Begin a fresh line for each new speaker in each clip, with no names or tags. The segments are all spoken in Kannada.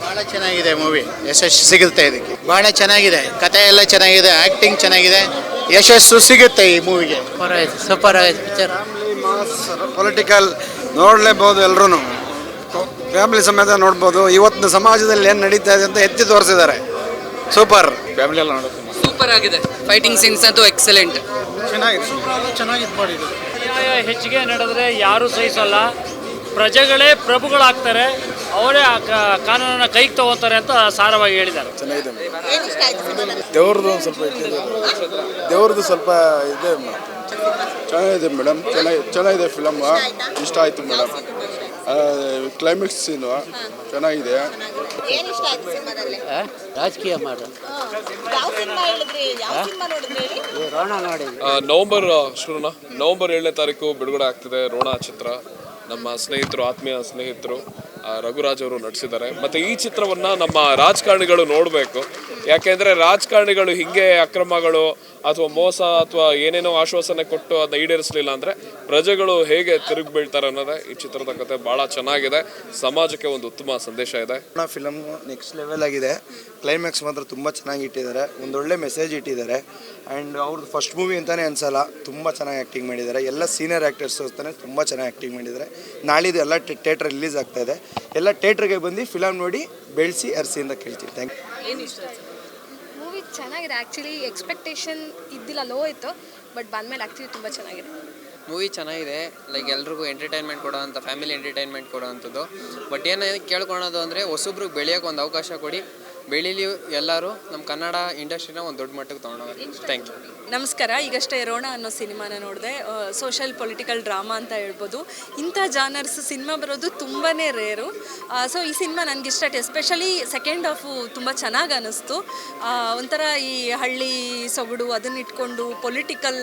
ಬಹಳ ಚೆನ್ನಾಗಿದೆ ಮೂವಿ, ಯಶಸ್ಸು ಸಿಗುತ್ತೆ ಇದಕ್ಕೆ. ಬಹಳ ಚೆನ್ನಾಗಿದೆ, ಕತೆ ಎಲ್ಲ ಚೆನ್ನಾಗಿದೆ, ಆಕ್ಟಿಂಗ್ ಚೆನ್ನಾಗಿದೆ, ಯಶಸ್ಸು ಸಿಗುತ್ತೆ ಈ ಮೂವಿಗೆ.
ಸೂಪರ್ ಆಗಿದೆ ಪಿಕ್ಚರ್.
ಪೊಲಿಟಿಕಲ್ ನೋಡಲೇಬಹುದು, ಎಲ್ಲರೂ ಫ್ಯಾಮಿಲಿ ಸಮೇತ ನೋಡ್ಬೋದು. ಇವತ್ತಿನ ಸಮಾಜದಲ್ಲಿ ಏನು ನಡೀತಾ ಇದೆ ಅಂತ ಎತ್ತಿ ತೋರಿಸಿದ್ದಾರೆ. ಸೂಪರ್, ಫ್ಯಾಮಿಲಿ ಎಲ್ಲ ನೋಡೋದು
ಸೂಪರ್ ಆಗಿದೆ. ಫೈಟಿಂಗ್ ಸೀನ್ಸ್ ಅಂತೂ ಎಕ್ಸಲೆಂಟ್.
ಚೆನ್ನಾಗಿದೆ.
ಹೆಚ್ಚಿಗೆ ನಡೆದ್ರೆ ಯಾರೂ ಸಹಿಸಲ್ಲ, ಪ್ರಜೆಗಳೇ ಪ್ರಭುಗಳಾಗ್ತಾರೆ, ಅವರೇ ಕಾನೂನನ್ನ ಕೈಗೆ ತಗೋತಾರೆ ಅಂತ ಸಾರವಾಗಿ ಹೇಳಿದ್ದಾರೆ.
ಚೆನ್ನಾಗಿದೆ. ದೇವ್ರದ್ದು ಸ್ವಲ್ಪ ದೇವ್ರದ್ದು ಸ್ವಲ್ಪ ಇದೆ. ಚೆನ್ನಾಗಿದೆ ಮೇಡಮ್, ಚೆನ್ನಾಗಿದೆ ಫಿಲಮ್, ಇಷ್ಟ ಆಯಿತು ಮೇಡಮ್. ಕ್ಲೈಮ್ಯಾಕ್ಸ್ ಸೀನು ಚೆನ್ನಾಗಿದೆ.
ರಾಜಕೀಯ ಮಾಡ
ನವೆಂಬರ್ 7ನೇ ತಾರೀಕು ಬಿಡುಗಡೆ ಆಗ್ತಿದೆ ರೋಣ ಚಿತ್ರ. ನಮ್ಮ ಸ್ನೇಹಿತರು, ಆತ್ಮೀಯ ಸ್ನೇಹಿತರು ರಘುರಾಜ್ ಅವರು ನಟಿಸಿದ್ದಾರೆ. ಮತ್ತು ಈ ಚಿತ್ರವನ್ನು ನಮ್ಮ ರಾಜಕಾರಣಿಗಳು ನೋಡಬೇಕು. ಯಾಕೆಂದರೆ ರಾಜಕಾರಣಿಗಳು ಹಿಂಗೆ ಅಕ್ರಮಗಳು ಅಥವಾ ಮೋಸ ಅಥವಾ ಏನೇನೋ ಆಶ್ವಾಸನೆ ಕೊಟ್ಟು ಅದನ್ನ ಈಡೇರಿಸಲಿಲ್ಲ ಅಂದರೆ ಪ್ರಜೆಗಳು ಹೇಗೆ ತಿರುಗಿ ಬೀಳ್ತಾರೆ ಅನ್ನೋದೇ ಈ ಚಿತ್ರದ ಕತೆ. ಭಾಳ ಚೆನ್ನಾಗಿದೆ, ಸಮಾಜಕ್ಕೆ ಒಂದು ಉತ್ತಮ ಸಂದೇಶ ಇದೆ.
ಫಿಲಮ್ ನೆಕ್ಸ್ಟ್ ಲೆವೆಲ್ ಆಗಿದೆ. ಕ್ಲೈಮ್ಯಾಕ್ಸ್ ಮಾತ್ರ ತುಂಬ ಚೆನ್ನಾಗಿ ಇಟ್ಟಿದ್ದಾರೆ, ಒಂದೊಳ್ಳೆ ಮೆಸೇಜ್ ಇಟ್ಟಿದ್ದಾರೆ. ಆ್ಯಂಡ್ ಅವ್ರದ್ದು ಫಸ್ಟ್ ಮೂವಿ ಅಂತಲೇ ಅನ್ಸಲ್ಲ, ತುಂಬ ಚೆನ್ನಾಗಿ ಆ್ಯಕ್ಟಿಂಗ್ ಮಾಡಿದ್ದಾರೆ. ಎಲ್ಲ ಸೀನಿಯರ್ ಆ್ಯಕ್ಟರ್ಸ್ ಅಂತಾನೆ ತುಂಬ ಚೆನ್ನಾಗಿ ಆ್ಯಕ್ಟಿಂಗ್ ಮಾಡಿದ್ದಾರೆ. ನಾಳಿದ್ದು ಎಲ್ಲ ಥಿಯೇಟ್ರ್ ರಿಲೀಸ್ ಆಗ್ತಾ ಇದೆ. ಎಲ್ಲ ಥಿಯೇಟ್ರಿಗೆ ಬಂದು ಫಿಲಮ್ ನೋಡಿ ಬೆಳೆಸಿ ಅರಸಿಯಿಂದ ಕೇಳ್ತೀವಿ. Thank you.
ಮೂವಿ ಚೆನ್ನಾಗಿದೆ. ಆ್ಯಕ್ಚುಲಿ ಎಕ್ಸ್ಪೆಕ್ಟೇಷನ್ ಇದ್ದಿಲ್ಲ, ಲೋ ಇತ್ತು, ಬಟ್ ಬಂದಮೇಲೆ ಆ್ಯಕ್ಚುಲಿ ತುಂಬ ಚೆನ್ನಾಗಿದೆ.
ಮೂವಿ ಚೆನ್ನಾಗಿದೆ, ಲೈಕ್ ಎಲ್ರಿಗೂ ಎಂಟರ್ಟೈನ್ಮೆಂಟ್ ಕೊಡೋ ಅಂಥ, ಫ್ಯಾಮಿಲಿ ಎಂಟರ್ಟೈನ್ಮೆಂಟ್ ಕೊಡೋ ಅಂಥದ್ದು. ಬಟ್ ಏನು ಕೇಳ್ಕೊಳೋದು ಅಂದರೆ ಹೊಸಬ್ರಿಗೆ ಬೆಳೆಯೋಕೆ ಒಂದು ಅವಕಾಶ ಕೊಡಿ, ಬೆಳೀಲಿ ಎಲ್ಲರೂ. ನಮ್ಮ ಕನ್ನಡ ಇಂಡಸ್ಟ್ರಿನ ಒಂದು ದೊಡ್ಡ ಮಟ್ಟಕ್ಕೆ ತೊಗೊಂಡೋಗಿ. Thank you.
ನಮಸ್ಕಾರ. ಈಗಷ್ಟೇ ರೋಣ ಅನ್ನೋ ಸಿನಿಮಾನ ನೋಡಿದೆ. ಸೋಷಲ್ ಪೊಲಿಟಿಕಲ್ ಡ್ರಾಮಾ ಅಂತ ಹೇಳ್ಬೋದು. ಇಂಥ ಜಾನರ್ಸ್ ಸಿನಿಮಾ ಬರೋದು ತುಂಬಾ ರೇರು. ಸೊ ಈ ಸಿನಿಮಾ ನನಗಿಷ್ಟ ಆಯ್ತು. ಎಸ್ಪೆಷಲಿ ಸೆಕೆಂಡ್ ಹಾಫು ತುಂಬ ಚೆನ್ನಾಗಿ ಅನ್ನಿಸ್ತು. ಒಂಥರ ಈ ಹಳ್ಳಿ ಸೊಗಡು ಅದನ್ನ ಇಟ್ಕೊಂಡು ಪೊಲಿಟಿಕಲ್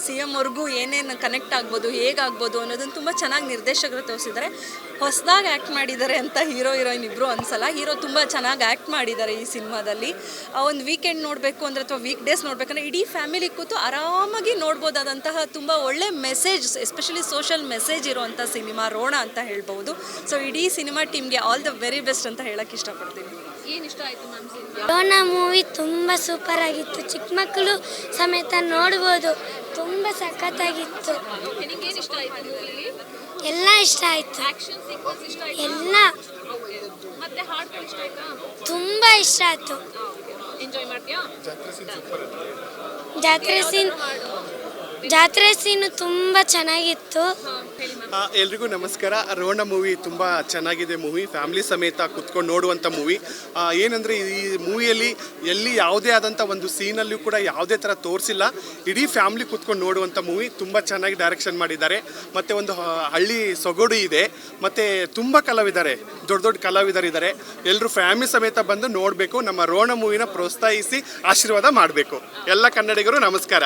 CM ಅವ್ರಿಗೂ ಏನೇನು ಕನೆಕ್ಟ್ ಆಗ್ಬೋದು, ಹೇಗಾಗ್ಬೋದು ಅನ್ನೋದನ್ನು ತುಂಬ ಚೆನ್ನಾಗಿ ನಿರ್ದೇಶಕರು ತೋರಿಸಿದ್ದಾರೆ. ಹೊಸದಾಗಿ ಆ್ಯಕ್ಟ್ ಮಾಡಿದ್ದಾರೆ ಅಂತ ಹೀರೋಯಿನ್ ಇಬ್ಬರು ಅನ್ಸಲ್ಲ. ಹೀರೋ ತುಂಬ ಚೆನ್ನಾಗಿ ಆ್ಯಕ್ಟ್ ಮಾಡಿದ್ದಾರೆ ಈ ಸಿನಿಮಾದಲ್ಲಿ. ಒಂದು ವೀಕೆಂಡ್ ನೋಡಬೇಕು ಅಂದರೆ ಅಥವಾ ವೀಕ್ ಡೇಸ್ ನೋಡಬೇಕಂದ್ರೆ ಇಡೀ ಫ್ಯಾಮಿಲಿ ಕೂತು ಆರಾಮಾಗಿ ನೋಡ್ಬೋದಾದಂತಹ ತುಂಬ ಒಳ್ಳೆ ಮೆಸೇಜ್, ಎಸ್ಪೆಷಲಿ ಸೋಷಲ್ ಮೆಸೇಜ್ ಇರುವಂಥ ಸಿನಿಮಾ ರೋಣ ಅಂತ ಹೇಳ್ಬೋದು. ಸೊ ಇಡೀ ಸಿನಿಮಾ ಟೀಮ್ಗೆ ಆಲ್ ದ ವೆರಿ ಬೆಸ್ಟ್ ಅಂತ ಹೇಳಕ್ಕೆ ಇಷ್ಟಪಡ್ತೀನಿ.
ಏನು ಇಷ್ಟ ಆಯಿತು ಮ್ಯಾಮ್ ಸಿನಿಮಾ?
ರೋಣ ಮೂವಿ ತುಂಬ ಸೂಪರ್ ಆಗಿತ್ತು, ಚಿಕ್ಕ ಮಕ್ಕಳು ಸಮೇತ ನೋಡ್ಬೋದು, ತುಂಬ ಸಖತ್ತಾಗಿತ್ತು.
ನಿನಗೇನು ಇಷ್ಟ ಆಯಿತು ಮೂವಿಲಿ?
ಎಲ್ಲ ಇಷ್ಟ ಆಯಿತು,
ಆ್ಯಕ್ಷನ್ ಸೀಕ್ವೆನ್ಸ್ ಇಷ್ಟ ಆಯಿತು?
ಎಲ್ಲ
ಮತ್ತೆ ಹಾಡ್ಗಳು ಇಷ್ಟ ಆಯಿತಾ?
ತುಂಬ ಇಷ್ಟ ಆಯಿತು.
ಎಂಜಾಯ್ ಮಾಡ್ತೀಯಾ?
ಜಾತ್ರೆ ಸೀನು ತುಂಬ ಚೆನ್ನಾಗಿತ್ತು.
ಎಲ್ರಿಗೂ ನಮಸ್ಕಾರ. ರೋಣ ಮೂವಿ ತುಂಬ ಚೆನ್ನಾಗಿದೆ. ಮೂವಿ ಫ್ಯಾಮಿಲಿ ಸಮೇತ ಕುತ್ಕೊಂಡು ನೋಡುವಂಥ ಮೂವಿ. ಏನಂದರೆ ಈ ಮೂವಿಯಲ್ಲಿ ಎಲ್ಲಿ ಯಾವುದೇ ಆದಂಥ ಒಂದು ಸೀನಲ್ಲೂ ಕೂಡ ಯಾವುದೇ ಥರ ತೋರಿಸಿಲ್ಲ. ಇಡೀ ಫ್ಯಾಮಿಲಿ ಕುತ್ಕೊಂಡು ನೋಡುವಂಥ ಮೂವಿ. ತುಂಬ ಚೆನ್ನಾಗಿ ಡೈರೆಕ್ಷನ್ ಮಾಡಿದ್ದಾರೆ. ಮತ್ತು ಒಂದು ಹಳ್ಳಿ ಸೊಗಡು ಇದೆ. ಮತ್ತು ತುಂಬ ಕಲಾವಿದ್ದಾರೆ, ದೊಡ್ಡ ದೊಡ್ಡ ಕಲಾವಿದರಿದ್ದಾರೆ. ಎಲ್ಲರೂ ಫ್ಯಾಮಿಲಿ ಸಮೇತ ಬಂದು ನೋಡಬೇಕು. ನಮ್ಮ ರೋಣ ಮೂವಿನ ಪ್ರೋತ್ಸಾಹಿಸಿ ಆಶೀರ್ವಾದ ಮಾಡಬೇಕು. ಎಲ್ಲ ಕನ್ನಡಿಗರು ನಮಸ್ಕಾರ.